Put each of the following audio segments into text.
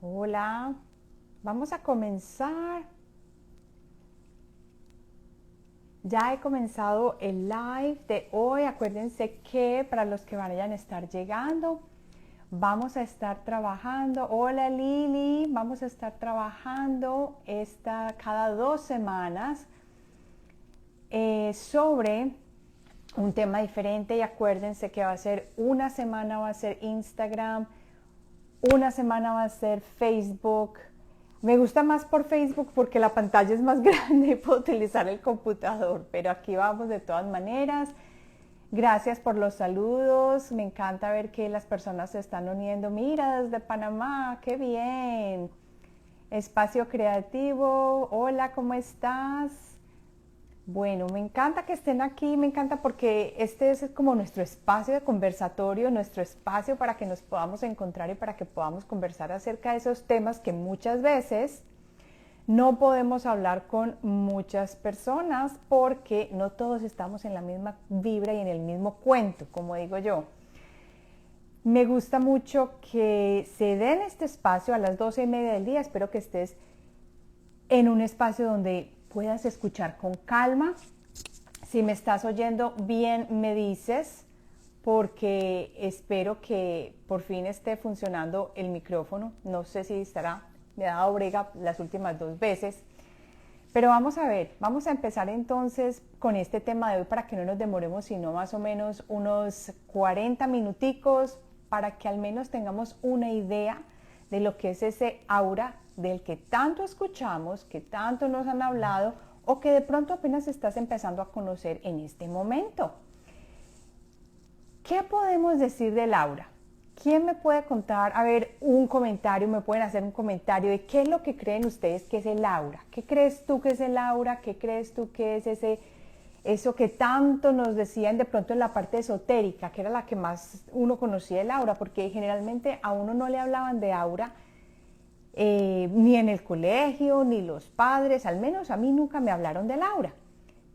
Hola, vamos a comenzar. Ya he comenzado el live de hoy. Acuérdense que para los que vayan a estar llegando, vamos a estar trabajando. Hola Lili, vamos a estar trabajando cada 2 semanas sobre un tema diferente y acuérdense que va a ser una semana va a ser Instagram, una semana va a ser Facebook. Me gusta más por Facebook porque la pantalla es más grande y puedo utilizar el computador, pero aquí vamos de todas maneras. Gracias por los saludos, me encanta ver que las personas se están uniendo. Mira, desde Panamá, qué bien. Espacio Creativo, hola, ¿cómo estás? Bueno, me encanta que estén aquí, me encanta porque este es como nuestro espacio de conversatorio, nuestro espacio para que nos podamos encontrar y para que podamos conversar acerca de esos temas que muchas veces no podemos hablar con muchas personas porque no todos estamos en la misma vibra y en el mismo cuento, como digo yo. Me gusta mucho que se den este espacio a las 12:30 del día, espero que estés en un espacio donde puedas escuchar con calma. Si me estás oyendo bien, me dices, porque espero que por fin esté funcionando el micrófono. No sé si estará, me ha dado brega las últimas 2 veces. Pero vamos a ver, vamos a empezar entonces con este tema de hoy para que no nos demoremos, sino más o menos unos 40 minuticos para que al menos tengamos una idea de lo que es ese aura del que tanto escuchamos, que tanto nos han hablado o que de pronto apenas estás empezando a conocer en este momento. ¿Qué podemos decir del aura? ¿Quién me puede contar, a ver, un comentario, me pueden hacer un comentario de qué es lo que creen ustedes que es el aura? ¿Qué crees tú que es el aura? ¿Qué crees tú que es eso que tanto nos decían de pronto en la parte esotérica, que era la que más uno conocía el aura? Porque generalmente a uno no le hablaban de aura, ni en el colegio, ni los padres, al menos a mí nunca me hablaron del aura.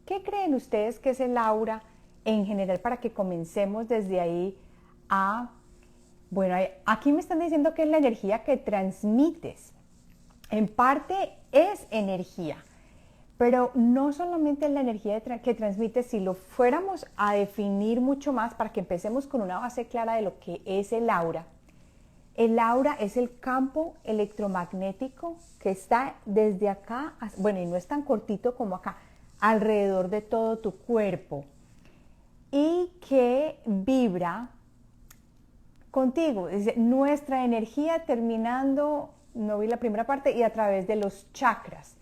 ¿Qué creen ustedes que es el aura en general para que comencemos desde ahí a... Bueno, aquí me están diciendo que es la energía que transmites. En parte es energía, pero no solamente es la energía que transmites. Si lo fuéramos a definir mucho más para que empecemos con una base clara de lo que es el aura es el campo electromagnético que está desde acá, bueno, y no es tan cortito como acá, alrededor de todo tu cuerpo y que vibra contigo. Dice, nuestra energía terminando, no vi la primera parte, y a través de los chakras.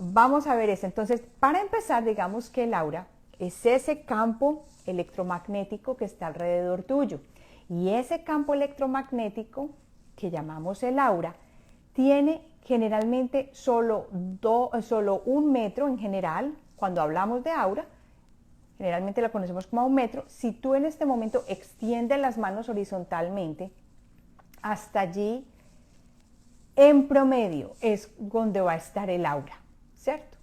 Vamos a ver eso. Entonces, para empezar, digamos que el aura es ese campo electromagnético que está alrededor tuyo. Y ese campo electromagnético, que llamamos el aura, tiene generalmente solo 1 metro en general. Cuando hablamos de aura, generalmente la conocemos como 1 metro. Si tú en este momento extiendes las manos horizontalmente, hasta allí, en promedio, es donde va a estar el aura, ¿cierto?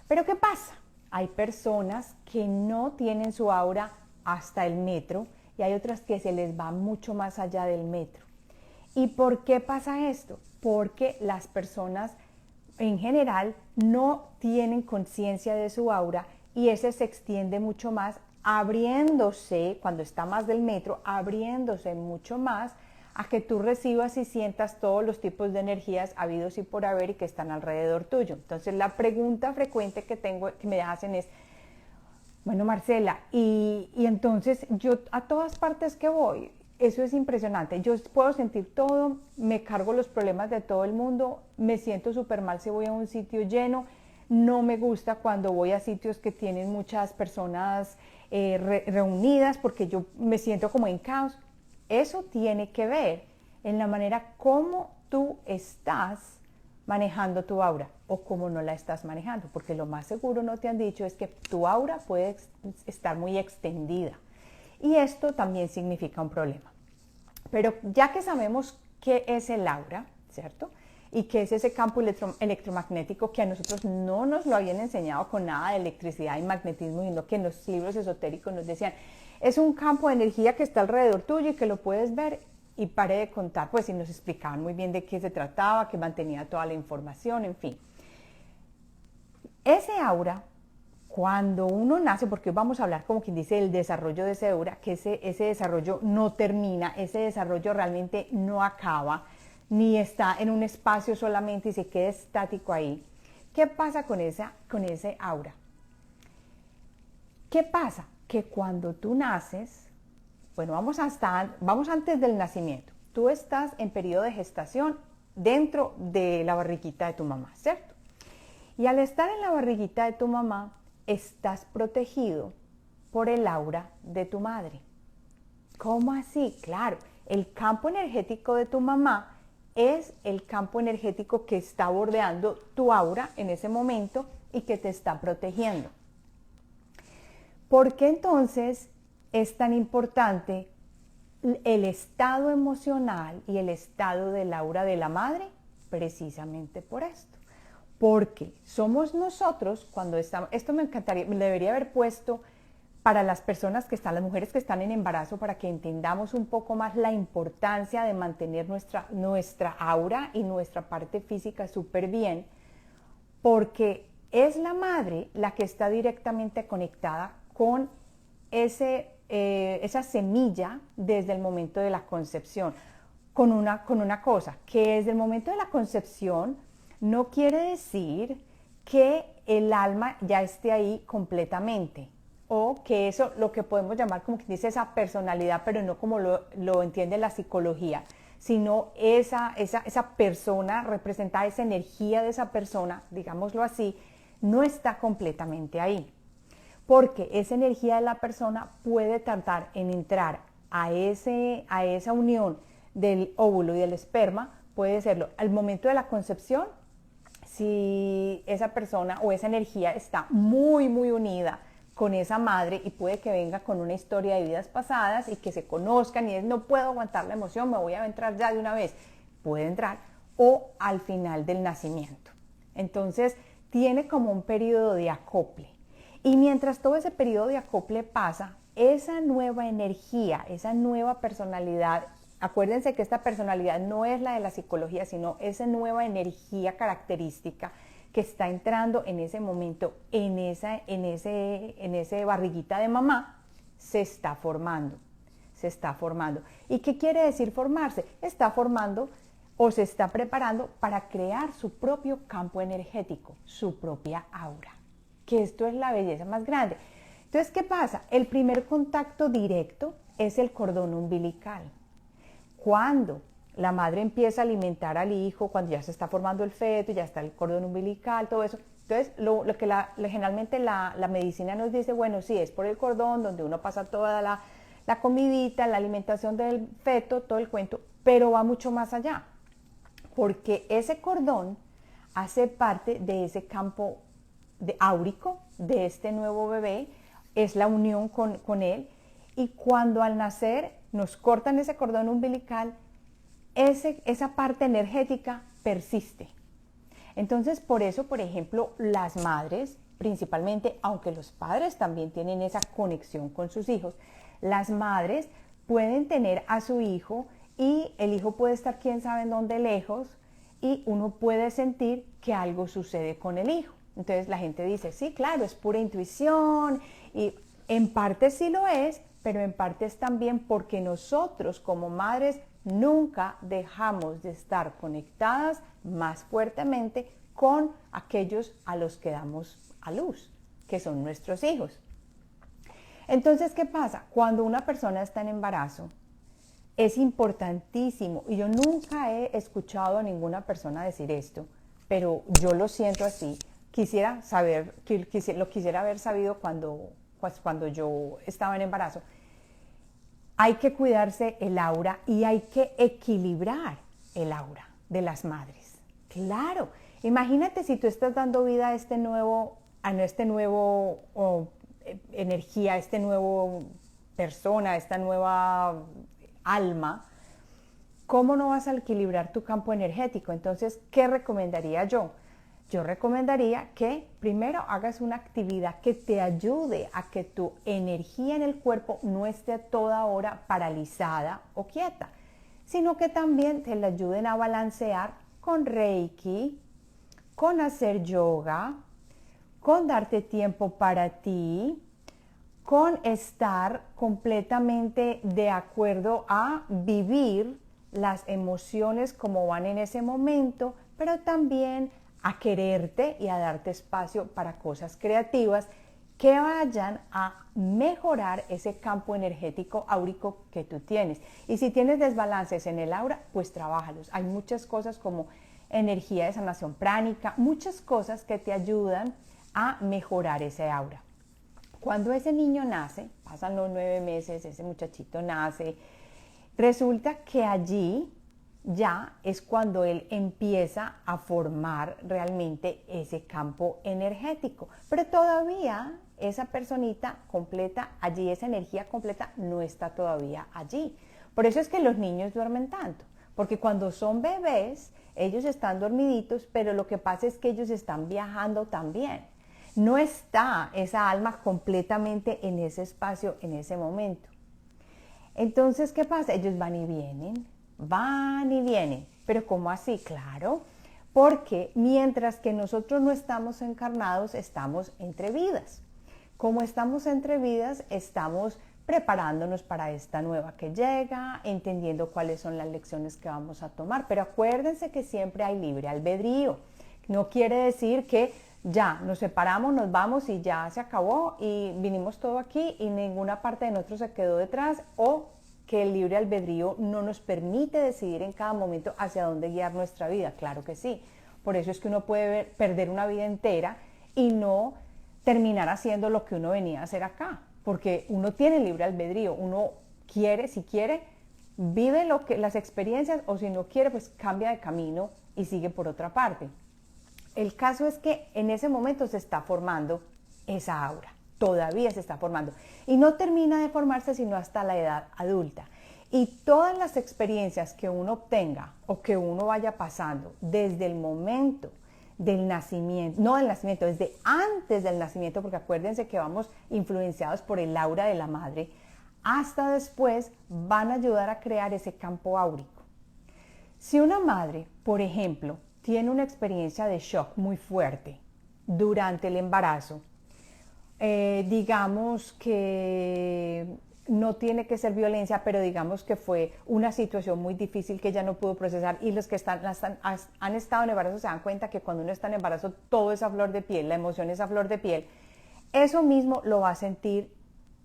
Pero ¿qué pasa? Hay personas que no tienen su aura hasta el metro y hay otras que se les va mucho más allá del metro. ¿Y por qué pasa esto? Porque las personas en general no tienen conciencia de su aura y ese se extiende mucho más, abriéndose, cuando está más del metro, abriéndose mucho más a que tú recibas y sientas todos los tipos de energías habidos y por haber y que están alrededor tuyo. Entonces la pregunta frecuente que me hacen es, bueno, Marcela, y entonces yo a todas partes que voy, eso es impresionante. Yo puedo sentir todo, me cargo los problemas de todo el mundo, me siento súper mal si voy a un sitio lleno, no me gusta cuando voy a sitios que tienen muchas personas reunidas porque yo me siento como en caos. Eso tiene que ver en la manera como tú estás manejando tu aura o cómo no la estás manejando, porque lo más seguro no te han dicho es que tu aura puede estar muy extendida y esto también significa un problema. Pero ya que sabemos qué es el aura, ¿cierto? Y qué es ese campo electromagnético que a nosotros no nos lo habían enseñado con nada de electricidad y magnetismo, sino que en los libros esotéricos nos decían, es un campo de energía que está alrededor tuyo y que lo puedes ver. y paré de contar, pues, y nos explicaban muy bien de qué se trataba, que mantenía toda la información, en fin. Ese aura, cuando uno nace, porque hoy vamos a hablar como quien dice del desarrollo de ese aura, que ese desarrollo no termina, ese desarrollo realmente no acaba, ni está en un espacio solamente y se queda estático ahí. ¿Qué pasa con ese aura? ¿Qué pasa? Que cuando tú naces, bueno, vamos antes del nacimiento. Tú estás en periodo de gestación dentro de la barriguita de tu mamá, ¿cierto? Y al estar en la barriguita de tu mamá, estás protegido por el aura de tu madre. ¿Cómo así? Claro, el campo energético de tu mamá es el campo energético que está bordeando tu aura en ese momento y que te está protegiendo. ¿Por qué entonces es tan importante el estado emocional y el estado del aura de la madre? Precisamente por esto. Porque somos nosotros cuando estamos, esto me encantaría, me debería haber puesto para las personas que están, las mujeres que están en embarazo, para que entendamos un poco más la importancia de mantener nuestra aura y nuestra parte física súper bien, porque es la madre la que está directamente conectada con esa semilla desde el momento de la concepción, con una cosa, que desde el momento de la concepción no quiere decir que el alma ya esté ahí completamente, o que eso, lo que podemos llamar como que dice esa personalidad, pero no como lo entiende la psicología, sino esa persona representada, esa energía de esa persona, digámoslo así, no está completamente ahí. Porque esa energía de la persona puede tardar en entrar a esa unión del óvulo y del esperma, puede serlo al momento de la concepción, si esa persona o esa energía está muy, muy unida con esa madre y puede que venga con una historia de vidas pasadas y que se conozcan y es no puedo aguantar la emoción, me voy a entrar ya de una vez, puede entrar, o al final del nacimiento. Entonces tiene como un periodo de acople. Y mientras todo ese periodo de acople pasa, esa nueva energía, esa nueva personalidad, acuérdense que esta personalidad no es la de la psicología, sino esa nueva energía característica que está entrando en ese momento, en ese barriguita de mamá, se está formando. Se está formando. ¿Y qué quiere decir formarse? Está formando o se está preparando para crear su propio campo energético, su propia aura. Que esto es la belleza más grande. Entonces, ¿qué pasa? El primer contacto directo es el cordón umbilical. Cuando la madre empieza a alimentar al hijo, cuando ya se está formando el feto, ya está el cordón umbilical, todo eso. Entonces, lo que generalmente la medicina nos dice, bueno, sí, es por el cordón donde uno pasa toda la comidita, la alimentación del feto, todo el cuento, pero va mucho más allá. Porque ese cordón hace parte de ese campo áurico de este nuevo bebé, es la unión con él, y cuando al nacer nos cortan ese cordón umbilical, esa parte energética persiste. Entonces, por eso, por ejemplo, las madres, principalmente, aunque los padres también tienen esa conexión con sus hijos, las madres pueden tener a su hijo y el hijo puede estar quién sabe en dónde lejos y uno puede sentir que algo sucede con el hijo. Entonces la gente dice, sí, claro, es pura intuición y en parte sí lo es, pero en parte es también porque nosotros como madres nunca dejamos de estar conectadas más fuertemente con aquellos a los que damos a luz, que son nuestros hijos. Entonces, ¿qué pasa? Cuando una persona está en embarazo, es importantísimo, y yo nunca he escuchado a ninguna persona decir esto, pero yo lo siento así. Quisiera saber, lo quisiera haber sabido cuando yo estaba en embarazo. Hay que cuidarse el aura y hay que equilibrar el aura de las madres. Claro, imagínate si tú estás dando vida a este nuevo energía, a este nuevo persona, a esta nueva alma, ¿cómo no vas a equilibrar tu campo energético? Entonces, ¿qué recomendaría yo? Yo recomendaría que primero hagas una actividad que te ayude a que tu energía en el cuerpo no esté a toda hora paralizada o quieta, sino que también te le ayuden a balancear con Reiki, con hacer yoga, con darte tiempo para ti, con estar completamente de acuerdo a vivir las emociones como van en ese momento, pero también a quererte y a darte espacio para cosas creativas que vayan a mejorar ese campo energético áurico que tú tienes. Y si tienes desbalances en el aura, pues trabájalos. Hay muchas cosas como energía de sanación pránica, muchas cosas que te ayudan a mejorar ese aura. Cuando ese niño nace, pasan los 9 meses, ese muchachito nace, resulta que allí ya es cuando él empieza a formar realmente ese campo energético. Pero todavía esa personita completa allí, esa energía completa no está todavía allí. Por eso es que los niños duermen tanto, porque cuando son bebés, ellos están dormiditos, pero lo que pasa es que ellos están viajando también. No está esa alma completamente en ese espacio, en ese momento. Entonces, ¿qué pasa? Ellos van y vienen, van y vienen. ¿Pero cómo así? Claro, porque mientras que nosotros no estamos encarnados, estamos entre vidas. Como estamos entre vidas, estamos preparándonos para esta nueva que llega, entendiendo cuáles son las lecciones que vamos a tomar. Pero acuérdense que siempre hay libre albedrío. No quiere decir que ya nos separamos, nos vamos y ya se acabó y vinimos todo aquí y ninguna parte de nosotros se quedó detrás, o que el libre albedrío no nos permite decidir en cada momento hacia dónde guiar nuestra vida. Claro que sí. Por eso es que uno puede perder una vida entera y no terminar haciendo lo que uno venía a hacer acá, porque uno tiene libre albedrío, uno quiere, si quiere, vive las experiencias, o si no quiere, pues cambia de camino y sigue por otra parte. El caso es que en ese momento se está formando esa aura, todavía se está formando y no termina de formarse sino hasta la edad adulta. Y todas las experiencias que uno obtenga o que uno vaya pasando desde el momento del nacimiento, no del nacimiento, desde antes del nacimiento, porque acuérdense que vamos influenciados por el aura de la madre, hasta después van a ayudar a crear ese campo áurico. Si una madre, por ejemplo, tiene una experiencia de shock muy fuerte durante el embarazo, digamos que no tiene que ser violencia, pero digamos que fue una situación muy difícil que ella no pudo procesar, y los que han estado en embarazo se dan cuenta que cuando uno está en embarazo todo es a flor de piel, la emoción es a flor de piel. Eso mismo lo va a sentir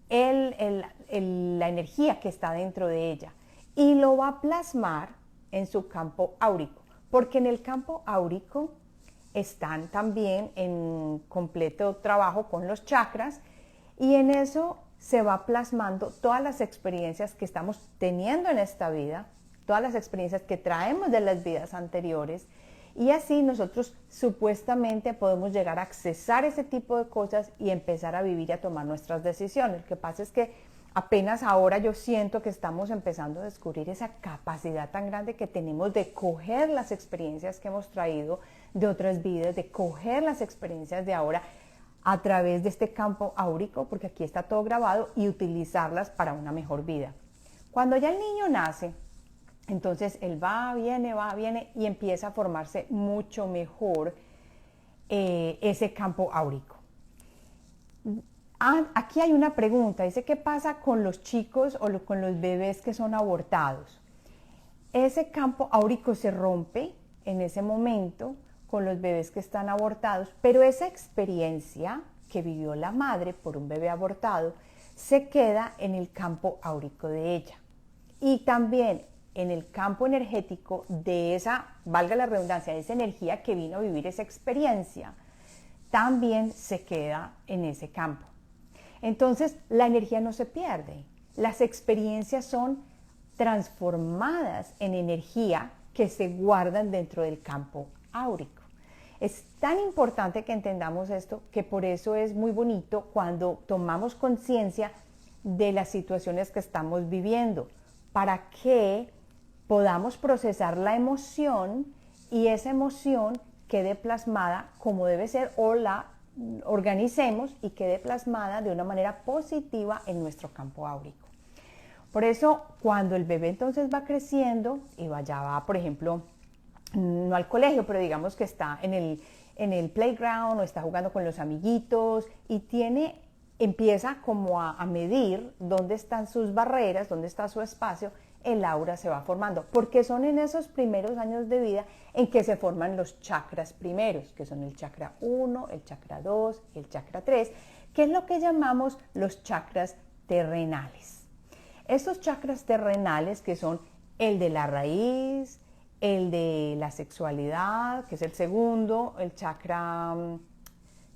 la energía que está dentro de ella y lo va a plasmar en su campo áurico, porque en el campo áurico están también en completo trabajo con los chakras, y en eso se va plasmando todas las experiencias que estamos teniendo en esta vida, todas las experiencias que traemos de las vidas anteriores, y así nosotros supuestamente podemos llegar a accesar ese tipo de cosas y empezar a vivir y a tomar nuestras decisiones. Lo que pasa es que apenas ahora yo siento que estamos empezando a descubrir esa capacidad tan grande que tenemos de coger las experiencias que hemos traído de otras vidas, de coger las experiencias de ahora a través de este campo áurico, porque aquí está todo grabado, y utilizarlas para una mejor vida. Cuando ya el niño nace, entonces él va, viene y empieza a formarse mucho mejor ese campo áurico. Aquí hay una pregunta, dice, ¿qué pasa con los chicos o con los bebés que son abortados? Ese campo áurico se rompe en ese momento con los bebés que están abortados, pero esa experiencia que vivió la madre por un bebé abortado se queda en el campo áurico de ella. Y también en el campo energético de esa, valga la redundancia, de esa energía que vino a vivir esa experiencia, también se queda en ese campo. Entonces, la energía no se pierde. Las experiencias son transformadas en energía que se guardan dentro del campo áurico. Es tan importante que entendamos esto, que por eso es muy bonito cuando tomamos conciencia de las situaciones que estamos viviendo, para que podamos procesar la emoción y esa emoción quede plasmada como debe ser, o la organicemos y quede plasmada de una manera positiva en nuestro campo áurico. Por eso, cuando el bebé entonces va creciendo y ya va, por ejemplo, no al colegio, pero digamos que está en el playground o está jugando con los amiguitos y empieza como a medir dónde están sus barreras, dónde está su espacio, el aura se va formando, porque son en esos primeros años de vida en que se forman los chakras primeros, que son el chakra 1, el chakra 2 y el chakra 3, que es lo que llamamos los chakras terrenales. Estos chakras terrenales, que son el de la raíz, el de la sexualidad, que es el segundo, el chakra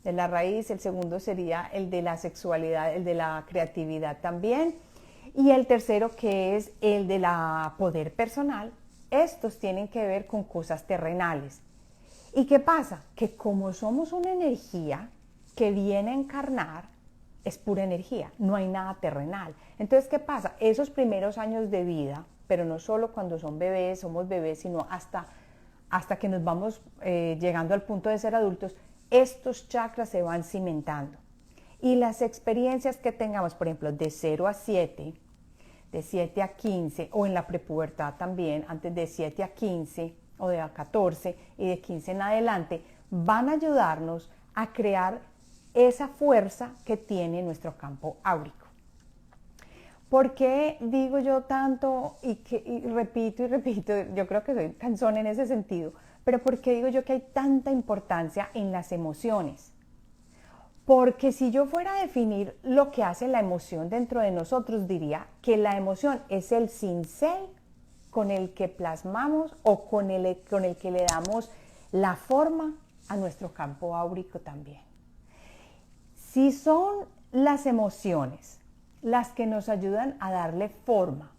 de la raíz, el segundo sería el de la sexualidad, el de la creatividad también, y el tercero, que es el de la poder personal. Estos tienen que ver con cosas terrenales. ¿Y qué pasa? Que como somos una energía que viene a encarnar, es pura energía, no hay nada terrenal. Entonces, ¿qué pasa? Esos primeros años de vida, pero no solo cuando somos bebés, sino hasta que nos vamos llegando al punto de ser adultos, estos chakras se van cimentando. Y las experiencias que tengamos, por ejemplo, de 0 a 7, de 7 a 15, o en la prepubertad también, antes de 7 a 15, o de a 14, y de 15 en adelante, van a ayudarnos a crear esa fuerza que tiene nuestro campo áurico. ¿Por qué digo yo tanto y repito y repito? Yo creo que soy cansón en ese sentido, pero ¿por qué digo yo que hay tanta importancia en las emociones? Porque si yo fuera a definir lo que hace la emoción dentro de nosotros, diría que la emoción es el cincel con el que plasmamos o con el que le damos la forma a nuestro campo áurico también. Si son las emociones las que nos ayudan a darle forma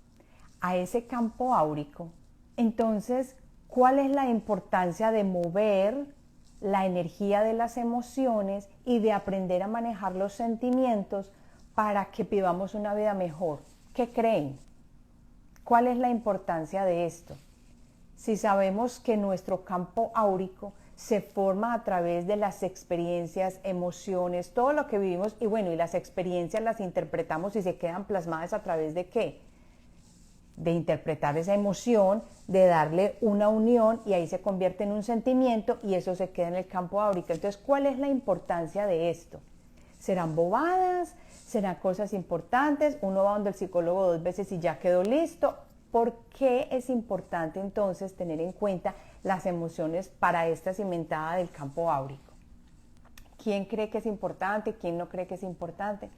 a ese campo áurico, entonces, ¿cuál es la importancia de mover la energía de las emociones y de aprender a manejar los sentimientos para que vivamos una vida mejor? ¿Qué creen? ¿Cuál es la importancia de esto? Si sabemos que nuestro campo áurico se forma a través de las experiencias, emociones, todo lo que vivimos, y bueno, y las experiencias las interpretamos y se quedan plasmadas a través de ¿qué? De interpretar esa emoción, de darle una unión y ahí se convierte en un sentimiento y eso se queda en el campo áurico. Entonces, ¿cuál es la importancia de esto? ¿Serán bobadas? ¿Serán cosas importantes? Uno va donde el psicólogo 2 veces y ya quedó listo. ¿Por qué es importante entonces tener en cuenta las emociones para esta cimentada del campo áurico? ¿Quién cree que es importante? ¿Quién no cree que es importante?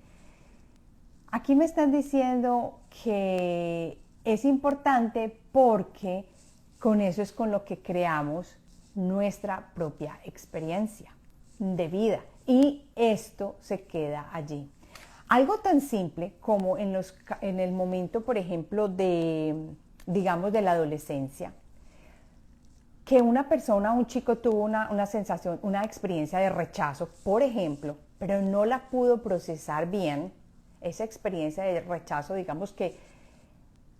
Aquí me están diciendo que es importante porque con eso es con lo que creamos nuestra propia experiencia de vida y esto se queda allí. Algo tan simple como en el momento, por ejemplo, digamos, de la adolescencia, que una persona, un chico tuvo una sensación, una experiencia de rechazo, por ejemplo, pero no la pudo procesar bien, esa experiencia de rechazo, digamos que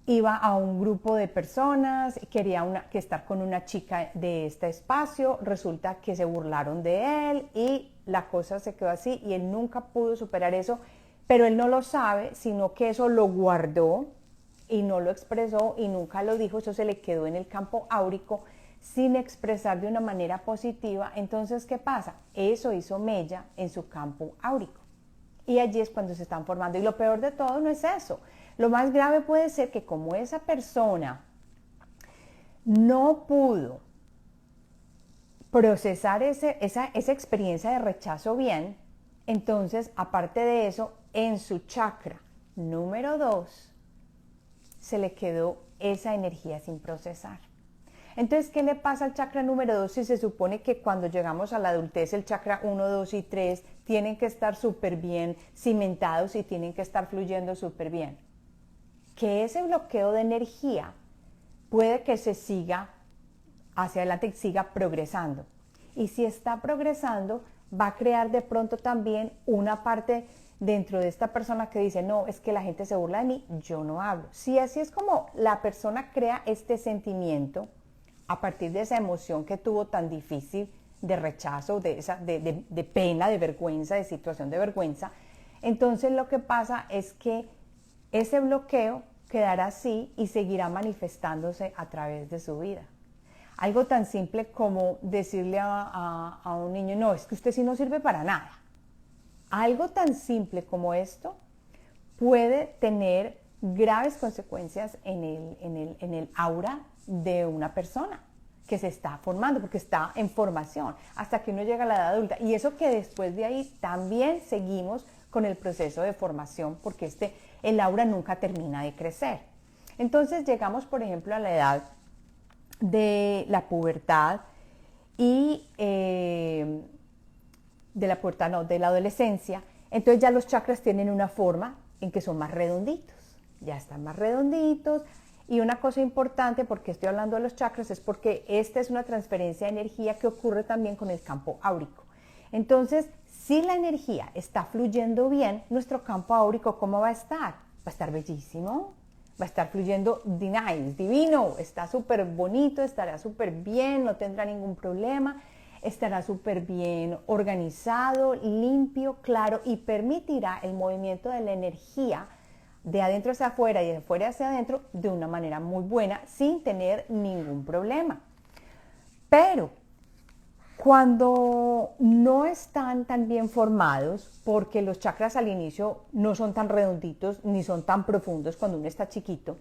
iba a un grupo de personas, quería estar con una chica de este espacio, resulta que se burlaron de él y la cosa se quedó así y él nunca pudo superar eso, pero él no lo sabe, sino que eso lo guardó y no lo expresó y nunca lo dijo, eso se le quedó en el campo áurico sin expresar de una manera positiva. Entonces, ¿qué pasa? Eso hizo mella en su campo áurico y allí es cuando se están formando. Y lo peor de todo no es eso. Lo más grave puede ser que como esa persona no pudo procesar esa experiencia de rechazo bien, entonces, aparte de eso, en su chakra número 2 se le quedó esa energía sin procesar. Entonces, ¿qué le pasa al chakra número 2 si se supone que cuando llegamos a la adultez el chakra 1, 2 y 3 tienen que estar súper bien cimentados y tienen que estar fluyendo súper bien? Que ese bloqueo de energía puede que se siga hacia adelante y siga progresando. Y si está progresando, va a crear de pronto también una parte dentro de esta persona que dice, no, es que la gente se burla de mí, yo no hablo. Si así es como la persona crea este sentimiento a partir de esa emoción que tuvo tan difícil de rechazo, de pena, de vergüenza, de situación de vergüenza, entonces lo que pasa es que ese bloqueo quedará así y seguirá manifestándose a través de su vida. Algo tan simple como decirle a un niño, no, es que usted sí no sirve para nada. Algo tan simple como esto puede tener graves consecuencias en el aura de una persona que se está formando, porque está en formación hasta que uno llega a la edad adulta. Y eso que después de ahí también seguimos con el proceso de formación, porque el aura nunca termina de crecer. Entonces llegamos, por ejemplo, a la edad de la pubertad y de la adolescencia. Entonces ya los chakras tienen una forma en que son más redonditos, ya están más redonditos. Y una cosa importante, porque estoy hablando de los chakras, es porque esta es una transferencia de energía que ocurre también con el campo áurico. Entonces, si la energía está fluyendo bien, nuestro campo áurico, ¿cómo va a estar? Va a estar bellísimo, va a estar fluyendo divino, está súper bonito, estará súper bien, no tendrá ningún problema, estará súper bien organizado, limpio, claro, y permitirá el movimiento de la energía de adentro hacia afuera y de afuera hacia adentro de una manera muy buena, sin tener ningún problema. Pero cuando no están tan bien formados, porque los chakras al inicio no son tan redonditos ni son tan profundos cuando uno está chiquito,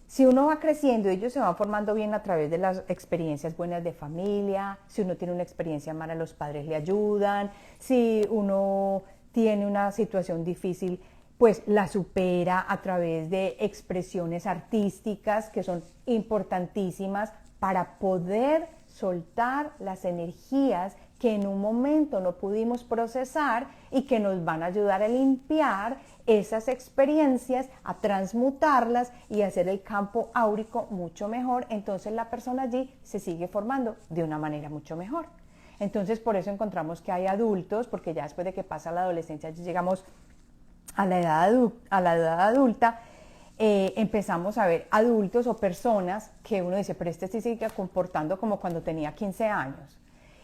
si uno va creciendo, ellos se van formando bien a través de las experiencias buenas de familia. Si uno tiene una experiencia mala, los padres le ayudan. Si uno tiene una situación difícil, pues la supera a través de expresiones artísticas que son importantísimas para poder soltar las energías que en un momento no pudimos procesar y que nos van a ayudar a limpiar esas experiencias, a transmutarlas y hacer el campo áurico mucho mejor. Entonces la persona allí se sigue formando de una manera mucho mejor. Entonces por eso encontramos que hay adultos, porque ya después de que pasa la adolescencia llegamos a la edad adulta, empezamos a ver adultos o personas que uno dice, pero este sí sigue comportando como cuando tenía 15 años.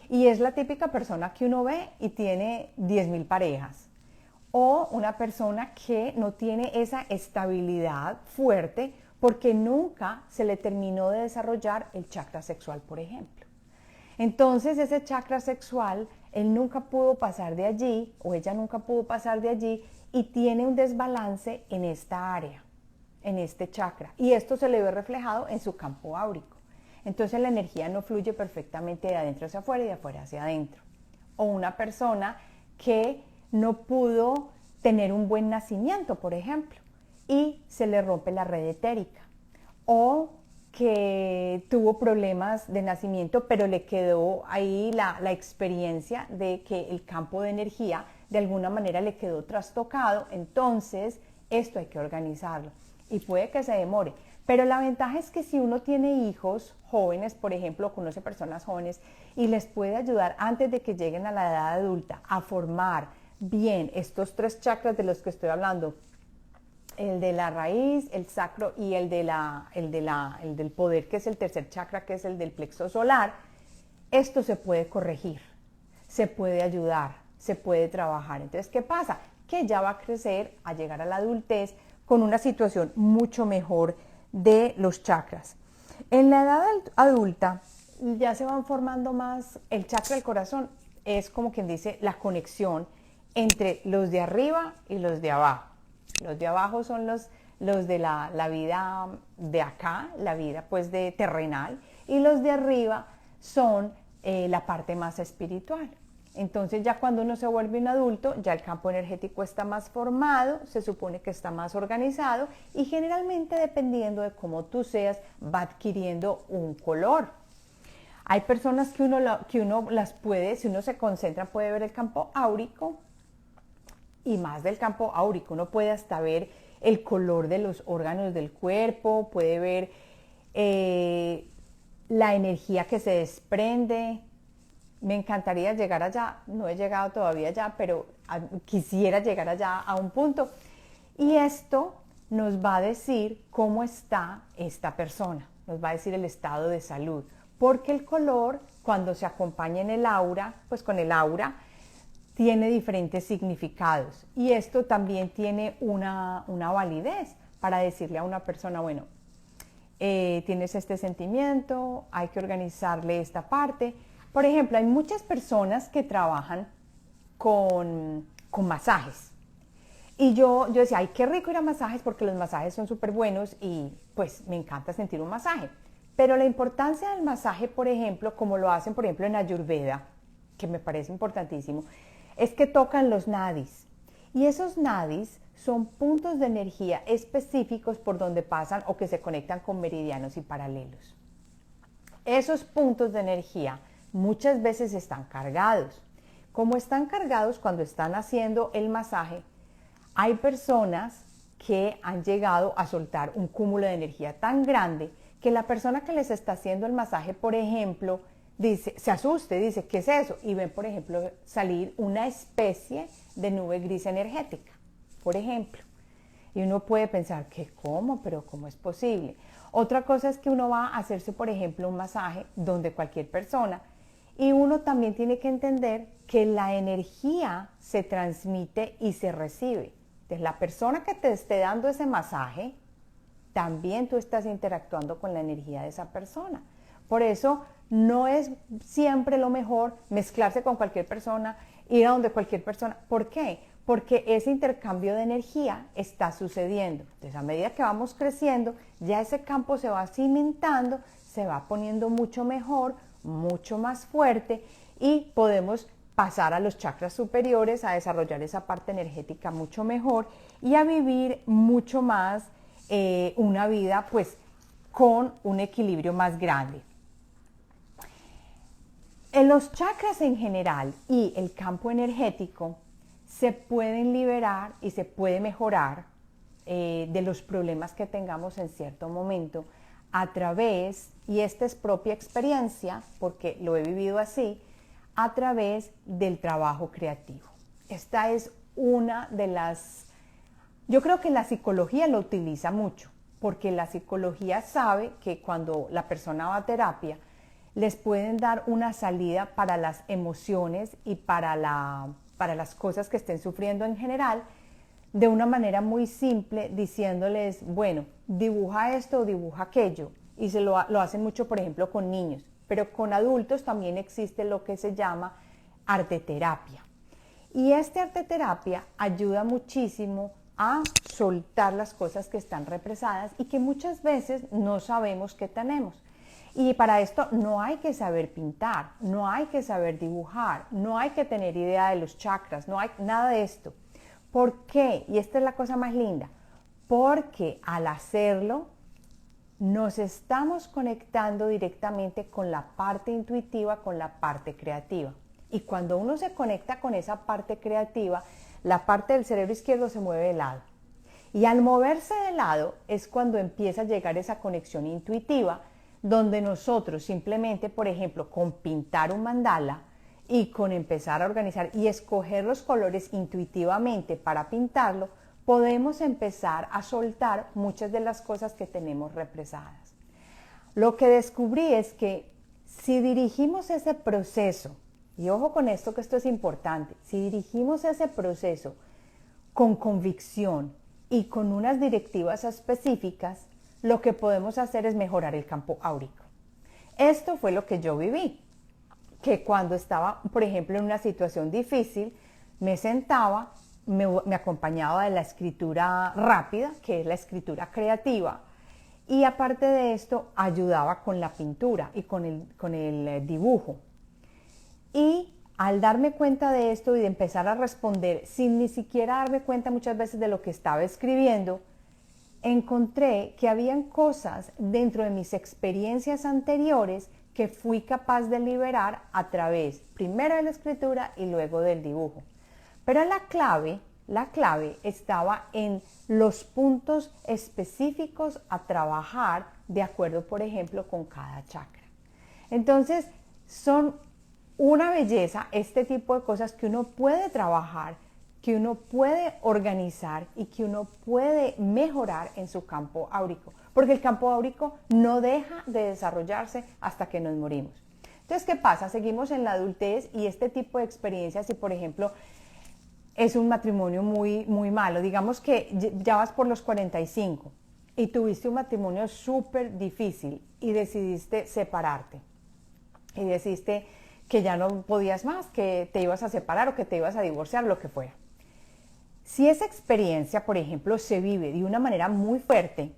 Y es la típica persona que uno ve y tiene 10.000 parejas. O una persona que no tiene esa estabilidad fuerte porque nunca se le terminó de desarrollar el chakra sexual, por ejemplo. Entonces ese chakra sexual, él nunca pudo pasar de allí o ella nunca pudo pasar de allí y tiene un desbalance en esta área, en este chakra. Y esto se le ve reflejado en su campo áurico. Entonces la energía no fluye perfectamente de adentro hacia afuera y de afuera hacia adentro. O una persona que no pudo tener un buen nacimiento, por ejemplo, y se le rompe la red etérica. O que tuvo problemas de nacimiento, pero le quedó ahí la experiencia de que el campo de energía de alguna manera le quedó trastocado. Entonces esto hay que organizarlo y puede que se demore. Pero la ventaja es que si uno tiene hijos jóvenes, por ejemplo, conoce personas jóvenes y les puede ayudar antes de que lleguen a la edad adulta a formar bien estos 3 chakras de los que estoy hablando, el de la raíz, el sacro y el del poder, que es el tercer chakra, que es el del plexo solar, esto se puede corregir, se puede ayudar, se puede trabajar. Entonces, ¿qué pasa? Que ya va a crecer, a llegar a la adultez con una situación mucho mejor de los chakras. En la edad adulta ya se van formando más, el chakra del corazón es como quien dice la conexión entre los de arriba y los de abajo. Los de abajo son los de la vida de acá, la vida pues de terrenal, y los de arriba son la parte más espiritual. Entonces ya cuando uno se vuelve un adulto, ya el campo energético está más formado, se supone que está más organizado y generalmente dependiendo de cómo tú seas, va adquiriendo un color. Hay personas que uno las puede, si uno se concentra, puede ver el campo áurico y más del campo áurico. Uno puede hasta ver el color de los órganos del cuerpo, puede ver la energía que se desprende. Me encantaría llegar allá, no he llegado todavía allá, pero quisiera llegar allá a un punto. Y esto nos va a decir cómo está esta persona, nos va a decir el estado de salud. Porque el color, cuando se acompaña en el aura, pues con el aura, tiene diferentes significados. Y esto también tiene una validez, para decirle a una persona, bueno, tienes este sentimiento, hay que organizarle esta parte. Por ejemplo, hay muchas personas que trabajan con masajes. Y yo decía, ay, qué rico ir a masajes porque los masajes son súper buenos y pues me encanta sentir un masaje. Pero la importancia del masaje, por ejemplo, como lo hacen, por ejemplo, en Ayurveda, que me parece importantísimo, es que tocan los nadis. Y esos nadis son puntos de energía específicos por donde pasan o que se conectan con meridianos y paralelos. Esos puntos de energía muchas veces están cargados. Como están cargados cuando están haciendo el masaje, hay personas que han llegado a soltar un cúmulo de energía tan grande que la persona que les está haciendo el masaje, por ejemplo, se asuste, dice, ¿qué es eso? Y ven, por ejemplo, salir una especie de nube gris energética, por ejemplo. Y uno puede pensar, ¿qué cómo? ¿Pero cómo es posible? Otra cosa es que uno va a hacerse, por ejemplo, un masaje donde cualquier persona, y uno también tiene que entender que la energía se transmite y se recibe. Entonces, la persona que te esté dando ese masaje, también tú estás interactuando con la energía de esa persona. Por eso no es siempre lo mejor mezclarse con cualquier persona, ir a donde cualquier persona. ¿Por qué? Porque ese intercambio de energía está sucediendo. Entonces, a medida que vamos creciendo, ya ese campo se va cimentando, se va poniendo mucho mejor, mucho más fuerte y podemos pasar a los chakras superiores, a desarrollar esa parte energética mucho mejor y a vivir mucho más una vida pues con un equilibrio más grande. En los chakras en general y el campo energético se pueden liberar y se puede mejorar de los problemas que tengamos en cierto momento a través, y esta es propia experiencia porque lo he vivido así, a través del trabajo creativo. Esta es una de las... Yo creo que la psicología lo utiliza mucho, porque la psicología sabe que cuando la persona va a terapia, les pueden dar una salida para las emociones y para las cosas que estén sufriendo en general, de una manera muy simple, diciéndoles, bueno, dibuja esto o dibuja aquello. Y lo hacen mucho, por ejemplo, con niños. Pero con adultos también existe lo que se llama arteterapia. Y esta arteterapia ayuda muchísimo a soltar las cosas que están represadas y que muchas veces no sabemos que tenemos. Y para esto no hay que saber pintar, no hay que saber dibujar, no hay que tener idea de los chakras, no hay nada de esto. ¿Por qué? Y esta es la cosa más linda. Porque al hacerlo, nos estamos conectando directamente con la parte intuitiva, con la parte creativa. Y cuando uno se conecta con esa parte creativa, la parte del cerebro izquierdo se mueve de lado. Y al moverse de lado es cuando empieza a llegar esa conexión intuitiva, donde nosotros simplemente, por ejemplo, con pintar un mandala y con empezar a organizar y escoger los colores intuitivamente para pintarlo, podemos empezar a soltar muchas de las cosas que tenemos represadas. Lo que descubrí es que si dirigimos ese proceso, y ojo con esto que esto es importante, si dirigimos ese proceso con convicción y con unas directivas específicas, lo que podemos hacer es mejorar el campo áurico. Esto fue lo que yo viví, que cuando estaba, por ejemplo, en una situación difícil, me sentaba, me acompañaba de la escritura rápida, que es la escritura creativa, y aparte de esto ayudaba con la pintura y con el dibujo. Y al darme cuenta de esto y de empezar a responder sin ni siquiera darme cuenta muchas veces de lo que estaba escribiendo, encontré que habían cosas dentro de mis experiencias anteriores que fui capaz de liberar a través primero de la escritura y luego del dibujo. Pero la clave estaba en los puntos específicos a trabajar de acuerdo, por ejemplo, con cada chakra. Entonces, son una belleza este tipo de cosas que uno puede trabajar, que uno puede organizar y que uno puede mejorar en su campo áurico. Porque el campo áurico no deja de desarrollarse hasta que nos morimos. Entonces, ¿qué pasa? Seguimos en la adultez y este tipo de experiencias, si por ejemplo es un matrimonio muy, muy malo. Digamos que ya vas por los 45 y tuviste un matrimonio súper difícil y decidiste separarte. Y decidiste que ya no podías más, que te ibas a separar o que te ibas a divorciar, lo que fuera. Si esa experiencia, por ejemplo, se vive de una manera muy fuerte,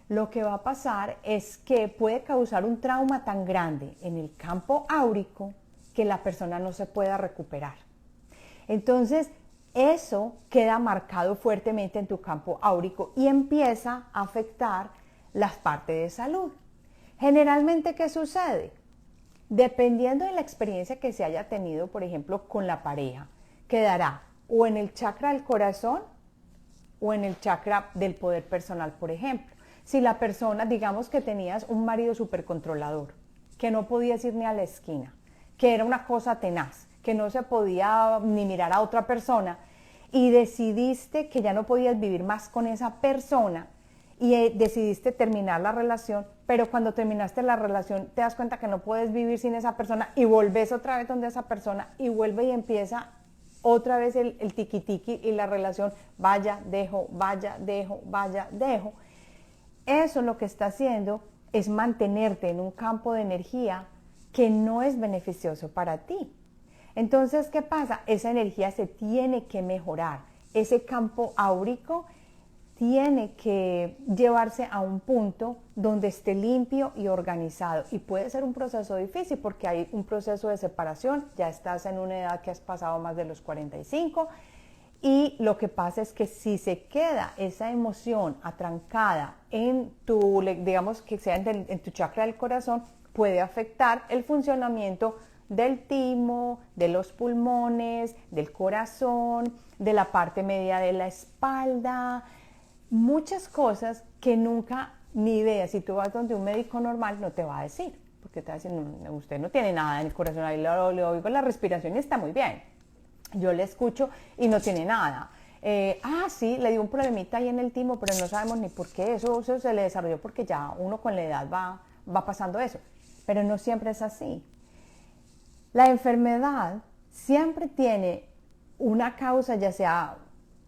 lo que va a pasar es que puede causar un trauma tan grande en el campo áurico que la persona no se pueda recuperar. Entonces, eso queda marcado fuertemente en tu campo áurico y empieza a afectar las partes de salud. Generalmente, ¿qué sucede? Dependiendo de la experiencia que se haya tenido, por ejemplo, con la pareja, quedará o en el chakra del corazón o en el chakra del poder personal, por ejemplo. Si la persona, digamos que tenías un marido súper controlador, que no podías ir ni a la esquina, que era una cosa tenaz, que no se podía ni mirar a otra persona, y decidiste que ya no podías vivir más con esa persona y decidiste terminar la relación, pero cuando terminaste la relación te das cuenta que no puedes vivir sin esa persona y volvés otra vez donde esa persona y vuelve y empieza otra vez el tiqui-tiqui y la relación vaya, dejo, vaya, dejo, vaya, dejo. Eso lo que está haciendo es mantenerte en un campo de energía que no es beneficioso para ti. Entonces, ¿qué pasa? Esa energía se tiene que mejorar. Ese campo áurico tiene que llevarse a un punto donde esté limpio y organizado. Y puede ser un proceso difícil porque hay un proceso de separación, ya estás en una edad que has pasado más de los 45 y lo que pasa es que si se queda esa emoción atrancada en tu, digamos que sea en tu chakra del corazón, puede afectar el funcionamiento del timo, de los pulmones, del corazón, de la parte media de la espalda, muchas cosas que nunca ni ideas. Si tú vas donde un médico normal no te va a decir, porque te va a decir, no, usted no tiene nada en el corazón, ahí le oigo la respiración y está muy bien. Yo le escucho y no tiene nada. Sí, le dio un problemita ahí en el timo, pero no sabemos ni por qué. Eso se le desarrolló porque ya uno con la edad va pasando eso. Pero no siempre es así. La enfermedad siempre tiene una causa, ya sea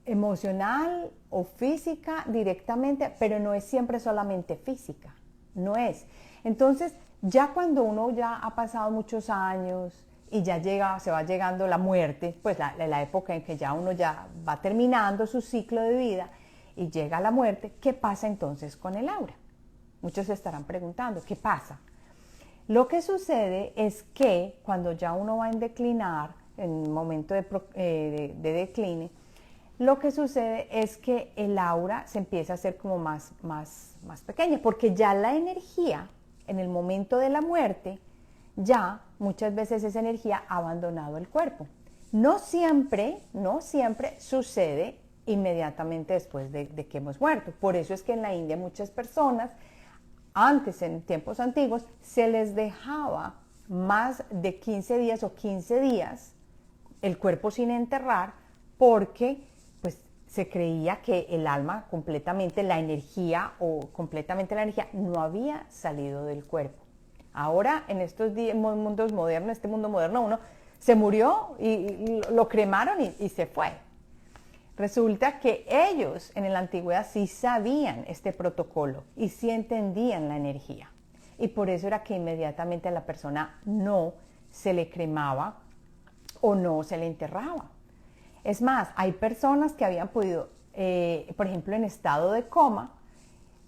emocional o física directamente, pero no es siempre solamente física, no es. Entonces, ya cuando uno ya ha pasado muchos años y ya se va llegando la muerte, pues la época en que ya uno ya va terminando su ciclo de vida y llega la muerte, ¿qué pasa entonces con el aura? Muchos se estarán preguntando, ¿qué pasa? Lo que sucede es que cuando ya uno va en declinar, en un momento de decline, lo que sucede es que el aura se empieza a hacer como más pequeña, porque ya la energía, en el momento de la muerte, ya muchas veces esa energía ha abandonado el cuerpo. No siempre sucede inmediatamente después de que hemos muerto. Por eso es que en la India muchas personas, antes en tiempos antiguos, se les dejaba más de 15 días o 15 días el cuerpo sin enterrar, porque pues se creía que el alma completamente, la energía no había salido del cuerpo. Ahora, en estos mundos modernos, este mundo moderno, uno se murió y lo cremaron y se fue. Resulta que ellos en la antigüedad sí sabían este protocolo y sí entendían la energía. Y por eso era que inmediatamente a la persona no se le cremaba o no se le enterraba. Es más, hay personas que habían podido, por ejemplo, en estado de coma,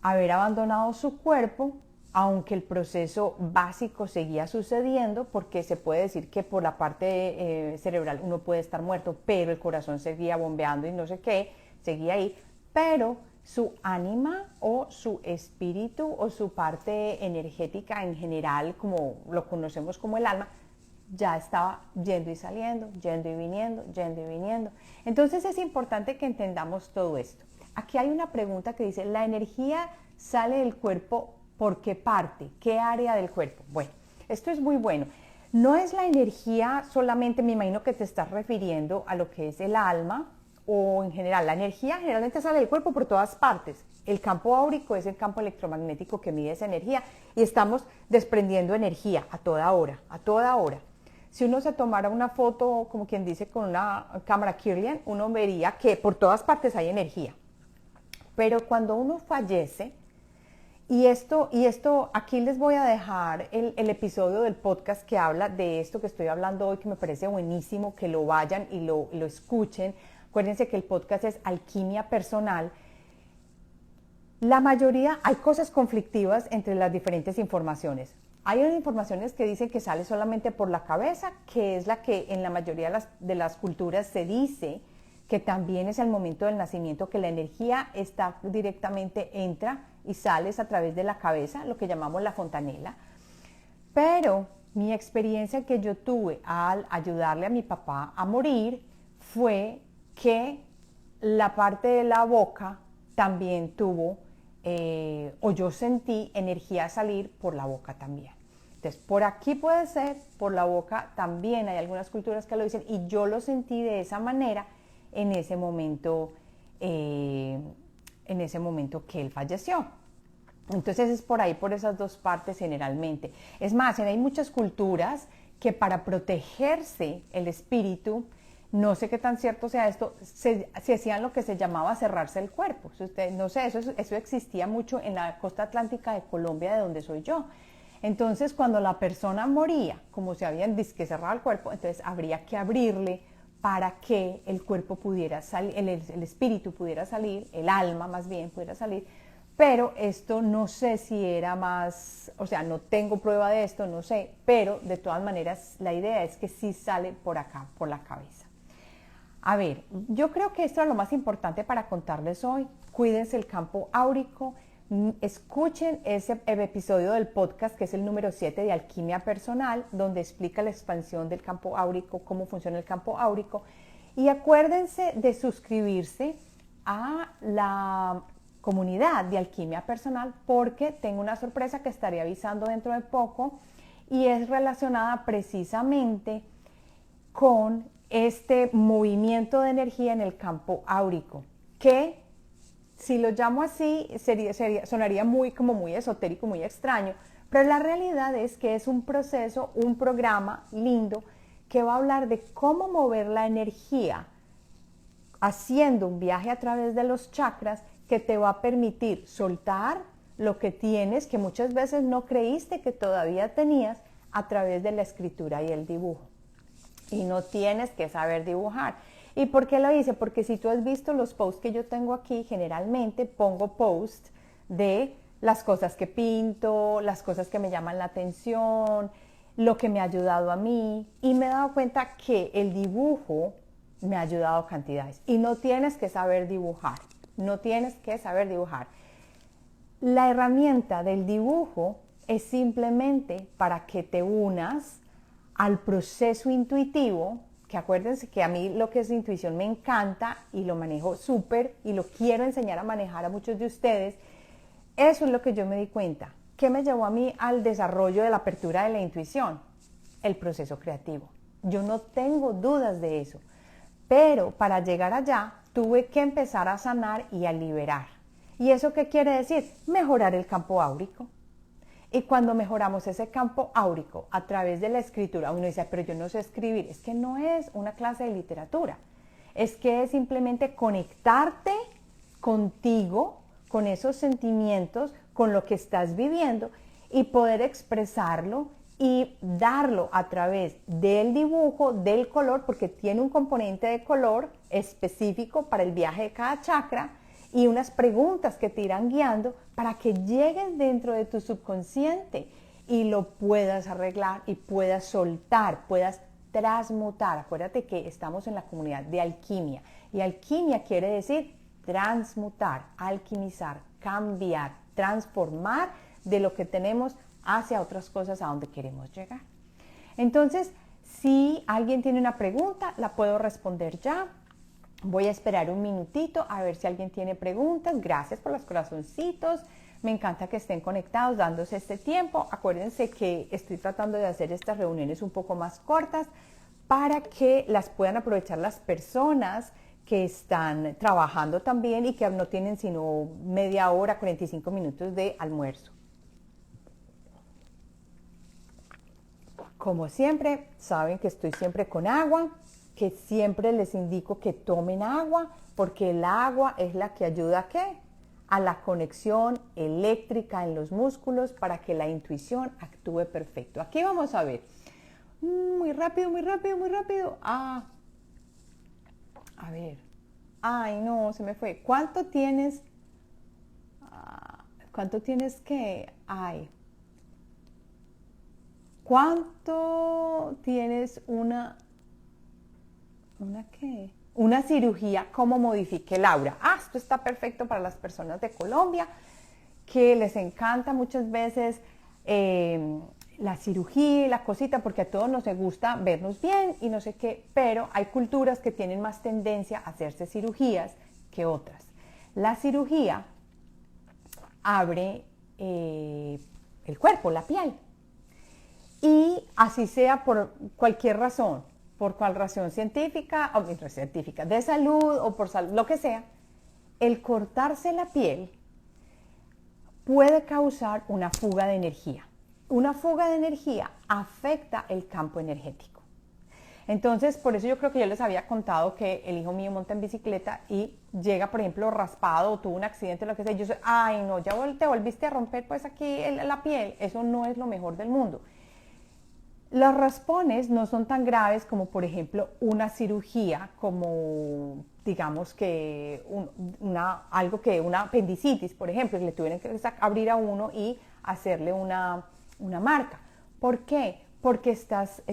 haber abandonado su cuerpo, aunque el proceso básico seguía sucediendo, porque se puede decir que por la parte cerebral uno puede estar muerto, pero el corazón seguía bombeando y no sé qué, seguía ahí, pero su ánima o su espíritu o su parte energética en general, como lo conocemos como el alma, ya estaba yendo y saliendo, yendo y viniendo, yendo y viniendo. Entonces es importante que entendamos todo esto. Aquí hay una pregunta que dice, ¿la energía sale del cuerpo por qué parte? ¿Qué área del cuerpo? Bueno, esto es muy bueno. No es la energía solamente, me imagino que te estás refiriendo a lo que es el alma o en general. La energía generalmente sale del cuerpo por todas partes. El campo áurico es el campo electromagnético que mide esa energía y estamos desprendiendo energía a toda hora, a toda hora. Si uno se tomara una foto, como quien dice, con una cámara Kirlian, uno vería que por todas partes hay energía. Pero cuando uno fallece, y esto, aquí les voy a dejar el episodio del podcast que habla de esto que estoy hablando hoy, que me parece buenísimo, que lo vayan y lo escuchen. Acuérdense que el podcast es Alquimia Personal. La mayoría, hay cosas conflictivas entre las diferentes informaciones. Hay unas informaciones que dicen que sale solamente por la cabeza, que es la que en la mayoría de las culturas se dice que también es el momento del nacimiento, que la energía está directamente, entra y sales a través de la cabeza, lo que llamamos la fontanela. Pero mi experiencia que yo tuve al ayudarle a mi papá a morir fue que la parte de la boca también tuvo, o yo sentí energía salir por la boca también. Entonces, por aquí puede ser, por la boca también, hay algunas culturas que lo dicen, y yo lo sentí de esa manera en ese momento que él falleció. Entonces es por ahí, por esas dos partes generalmente. Es más, hay muchas culturas que para protegerse el espíritu, no sé qué tan cierto sea esto, se hacían lo que se llamaba cerrarse el cuerpo. Si usted, no sé, eso existía mucho en la costa atlántica de Colombia, de donde soy yo. Entonces, cuando la persona moría, como se habían disque cerrado el cuerpo, entonces habría que abrirle para que el cuerpo pudiera salir, el espíritu pudiera salir, el alma más bien pudiera salir, pero esto no sé si era más, o sea, no tengo prueba de esto, no sé, pero de todas maneras la idea es que sí sale por acá, por la cabeza. A ver, yo creo que esto es lo más importante para contarles hoy. Cuídense el campo áurico, escuchen ese episodio del podcast que es el número 7 de Alquimia Personal, donde explica la expansión del campo áurico, cómo funciona el campo áurico. Y acuérdense de suscribirse a la comunidad de Alquimia Personal, porque tengo una sorpresa que estaré avisando dentro de poco y es relacionada precisamente con este movimiento de energía en el campo áurico, que si lo llamo así sonaría como muy esotérico, muy extraño, pero la realidad es que es un proceso, un programa lindo que va a hablar de cómo mover la energía haciendo un viaje a través de los chakras que te va a permitir soltar lo que tienes, que muchas veces no creíste que todavía tenías, a través de la escritura y el dibujo. Y no tienes que saber dibujar. ¿Y por qué lo hice? Porque si tú has visto los posts que yo tengo aquí, generalmente pongo posts de las cosas que pinto, las cosas que me llaman la atención, lo que me ha ayudado a mí, y me he dado cuenta que el dibujo me ha ayudado cantidades. Y no tienes que saber dibujar, no tienes que saber dibujar. La herramienta del dibujo es simplemente para que te unas al proceso intuitivo, que acuérdense que a mí lo que es intuición me encanta y lo manejo súper y lo quiero enseñar a manejar a muchos de ustedes. Eso es lo que yo me di cuenta. ¿Qué me llevó a mí al desarrollo de la apertura de la intuición? El proceso creativo. Yo no tengo dudas de eso, pero para llegar allá tuve que empezar a sanar y a liberar. ¿Y eso qué quiere decir? Mejorar el campo áurico. Y cuando mejoramos ese campo áurico a través de la escritura, uno dice, pero yo no sé escribir. Es que no es una clase de literatura. Es que es simplemente conectarte contigo, con esos sentimientos, con lo que estás viviendo y poder expresarlo y darlo a través del dibujo, del color, porque tiene un componente de color específico para el viaje de cada chakra, y unas preguntas que te irán guiando para que llegues dentro de tu subconsciente y lo puedas arreglar y puedas soltar, puedas transmutar. Acuérdate que estamos en la comunidad de alquimia y alquimia quiere decir transmutar, alquimizar, cambiar, transformar de lo que tenemos hacia otras cosas a donde queremos llegar. Entonces, si alguien tiene una pregunta, la puedo responder ya. Voy a esperar un minutito a ver si alguien tiene preguntas. Gracias por los corazoncitos. Me encanta que estén conectados, dándose este tiempo. Acuérdense que estoy tratando de hacer estas reuniones un poco más cortas para que las puedan aprovechar las personas que están trabajando también y que no tienen sino media hora, 45 minutos de almuerzo. Como siempre, saben que estoy siempre con agua, que siempre les indico que tomen agua, porque el agua es la que ayuda ¿a qué? A la conexión eléctrica en los músculos para que la intuición actúe perfecto. Aquí vamos a ver. Muy rápido, muy rápido, muy rápido. A ver. Ay, no, se me fue. ¿Cuánto tienes? ¿Cuánto tienes que? Ay. ¿Cuánto tienes una qué? Una cirugía, ¿cómo modifique Laura? Esto está perfecto para las personas de Colombia, que les encanta muchas veces la cirugía y la cosita, porque a todos nos gusta vernos bien y no sé qué, pero hay culturas que tienen más tendencia a hacerse cirugías que otras. La cirugía abre el cuerpo, la piel, y así sea por cualquier razón, por cual razón científica, o científica, de salud o por salud, lo que sea, el cortarse la piel puede causar una fuga de energía. Una fuga de energía afecta el campo energético. Entonces, por eso yo creo que yo les había contado que el hijo mío monta en bicicleta y llega, por ejemplo, raspado o tuvo un accidente, lo que sea, y yo soy, ay no, ya te volviste a romper pues aquí la piel, eso no es lo mejor del mundo. Los raspones no son tan graves como, por ejemplo, una cirugía, como digamos que una apendicitis, por ejemplo, que le tuvieran que abrir a uno y hacerle una marca. ¿Por qué? Porque estás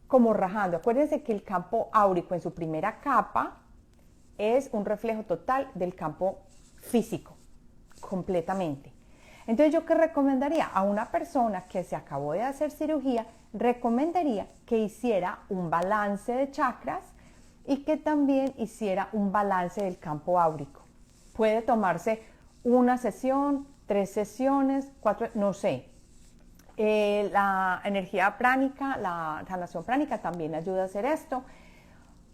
como rajando. Acuérdense que el campo áurico en su primera capa es un reflejo total del campo físico, completamente. Entonces, ¿yo qué recomendaría? A una persona que se acabó de hacer cirugía, recomendaría que hiciera un balance de chakras y que también hiciera un balance del campo áurico. Puede tomarse una sesión, 3 sesiones, 4, no sé. La energía pránica, la sanación pránica también ayuda a hacer esto.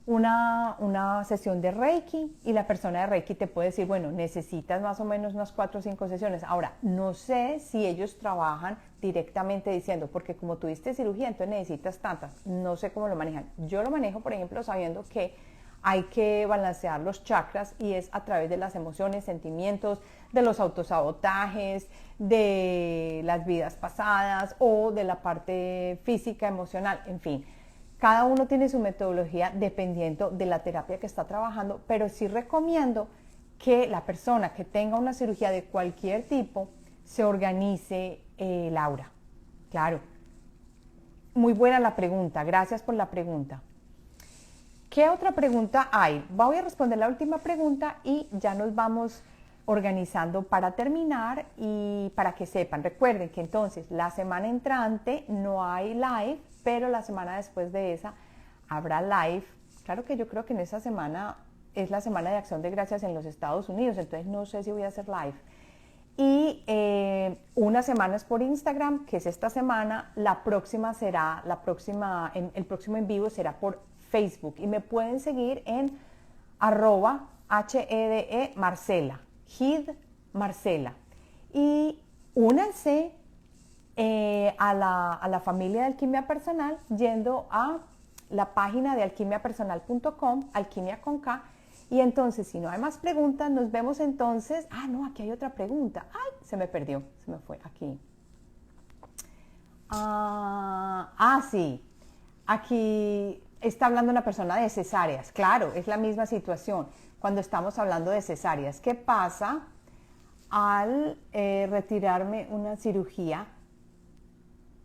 Una sesión de Reiki, y la persona de Reiki te puede decir, bueno, necesitas más o menos unas 4 o 5 sesiones. Ahora, no sé si ellos trabajan directamente diciendo, porque como tuviste cirugía, entonces necesitas tantas. No sé cómo lo manejan. Yo lo manejo, por ejemplo, sabiendo que hay que balancear los chakras, y es a través de las emociones, sentimientos, de los autosabotajes, de las vidas pasadas o de la parte física, emocional, en fin. Cada uno tiene su metodología dependiendo de la terapia que está trabajando, pero sí recomiendo que la persona que tenga una cirugía de cualquier tipo se organice, Laura. Claro. Muy buena la pregunta, gracias por la pregunta. ¿Qué otra pregunta hay? Voy a responder la última pregunta y ya nos vamos organizando para terminar, y para que sepan, recuerden que entonces la semana entrante no hay live, pero la semana después de esa habrá live. Claro que yo creo que en esa semana es la semana de Acción de Gracias en los Estados Unidos, entonces no sé si voy a hacer live. Y una semana es por Instagram, que es esta semana. La próxima será, el próximo en vivo será por Facebook, y me pueden seguir en @HEDE Marcela, HID Marcela. Y únanse a la familia de Alquimia Personal yendo a la página de alquimiapersonal.com, alquimia con K. Y entonces, si no hay más preguntas, nos vemos entonces. No, aquí hay otra pregunta. Ay, se me perdió, se me fue aquí. Sí. Aquí está hablando una persona de cesáreas. Claro, es la misma situación cuando estamos hablando de cesáreas. ¿Qué pasa al retirarme una cirugía?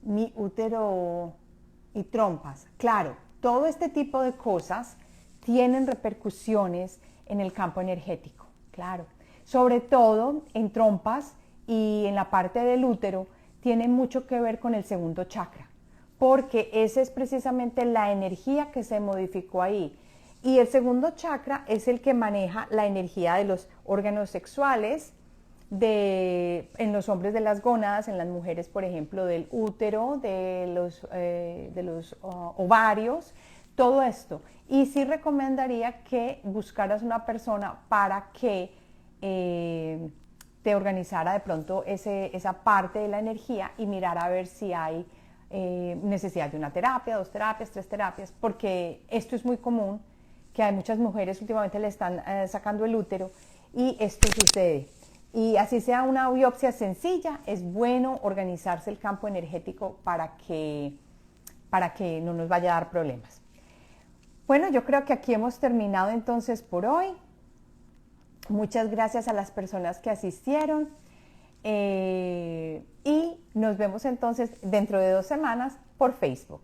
Mi útero y trompas. Claro, todo este tipo de cosas tienen repercusiones en el campo energético, claro. Sobre todo en trompas y en la parte del útero, tiene mucho que ver con el segundo chakra, porque esa es precisamente la energía que se modificó ahí. Y el segundo chakra es el que maneja la energía de los órganos sexuales, en los hombres de las gónadas, en las mujeres, por ejemplo, del útero, de los ovarios, todo esto. Y sí recomendaría que buscaras una persona para que te organizara de pronto esa parte de la energía y mirar a ver si hay necesidad de una terapia, 2 terapias, 3 terapias, porque esto es muy común, que hay muchas mujeres últimamente le están sacando el útero y esto sucede. Y así sea una biopsia sencilla, es bueno organizarse el campo energético para que no nos vaya a dar problemas. Bueno, yo creo que aquí hemos terminado entonces por hoy. Muchas gracias a las personas que asistieron y nos vemos entonces dentro de 2 semanas por Facebook.